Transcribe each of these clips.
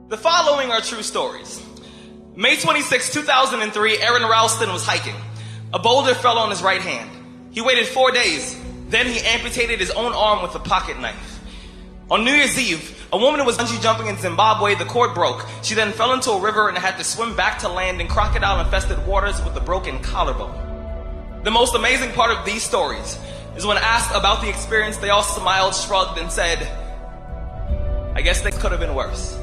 The following are true stories. May 26, 2003, Aaron Ralston was hiking. A boulder fell on his right hand. He waited 4 days. Then he amputated his own arm with a pocket knife. On New Year's Eve, a woman was bungee jumping in Zimbabwe. The cord broke. She then fell into a river and had to swim back to land in crocodile-infested waters with a broken collarbone. The most amazing part of these stories is when asked about the experience, they all smiled, shrugged, and said, "I guess things could have been worse."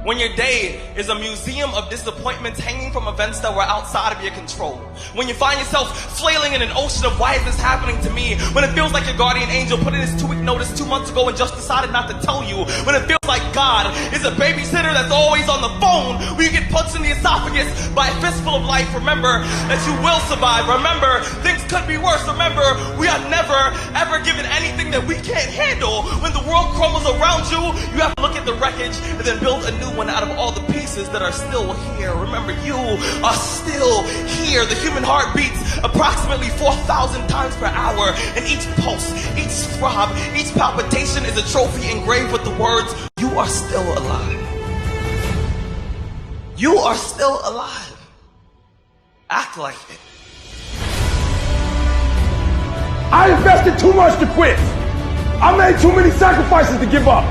When your day is a museum of disappointments hanging from events that were outside of your control. When you find yourself flailing in an ocean of why is this happening to me? When it feels like your guardian angel put in his 2-week notice 2 months ago and just decided not to tell you. When it feels like God is a babysitter that's always on the phone. When you get punched in the esophagus by a fistful of life, remember that you will survive. Remember, things could be worse. Remember, we are never, ever given anything that we can't handle. When the world crumbles around you, you have to look at the wreckage and then build a new one out of all the pieces that are still here. Remember, you are still here. The human heart beats approximately 4,000 times per hour, and each pulse, each throb, each palpitation is a trophy engraved with the words, "You are still alive. You are still alive." Act like it. I invested too much to quit. I made too many sacrifices to give up.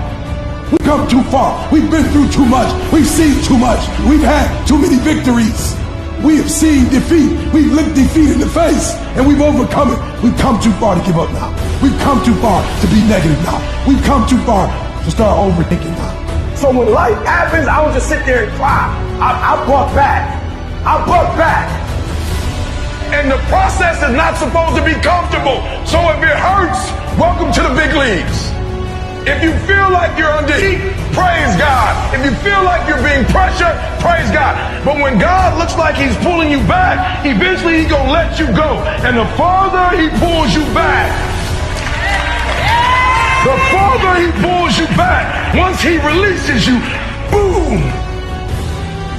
We've come too far. We've been through too much. We've seen too much. We've had too many victories. We have seen defeat. We've looked defeat in the face and we've overcome it. We've come too far to give up now. We've come too far to be negative now. We've come too far to start overthinking now. So when life happens, I don't just sit there and cry. I buck back. I buck back. And the process is not supposed to be comfortable. So if it hurts, welcome to the big leagues. If you feel like you're under heat, praise God. If you feel like you're being pressured, praise God. But when God looks like he's pulling you back, eventually he's going to let you go. And the farther he pulls you back, the farther he pulls you back, once he releases you, boom.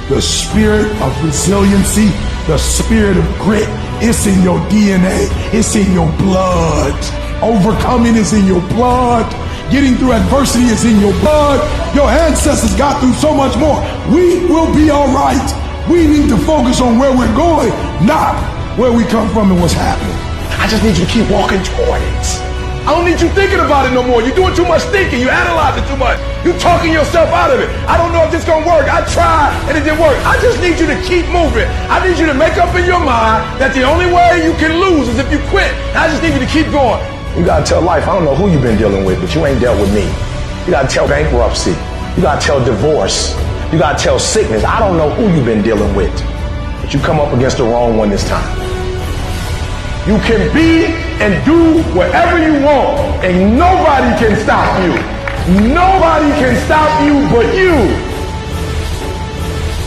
The spirit of resiliency, the spirit of grit, it's in your DNA. It's in your blood. Overcoming is in your blood. Getting through adversity is in your blood. Your ancestors got through so much more. We will be all right. We need to focus on where we're going, not where we come from and what's happening. I just need you to keep walking toward it. I don't need you thinking about it no more. You're doing too much thinking. You analyze it too much. You're talking yourself out of it. I don't know if this gonna work. I tried and it didn't work. I just need you to keep moving. I need you to make up in your mind that the only way you can lose is if you quit. I just need you to keep going. You gotta tell life, I don't know who you've been dealing with, but you ain't dealt with me. You gotta tell bankruptcy. You gotta tell divorce. You gotta tell sickness. I don't know who you've been dealing with, but you come up against the wrong one this time. You can be and do whatever you want, and nobody can stop you. Nobody can stop you but you.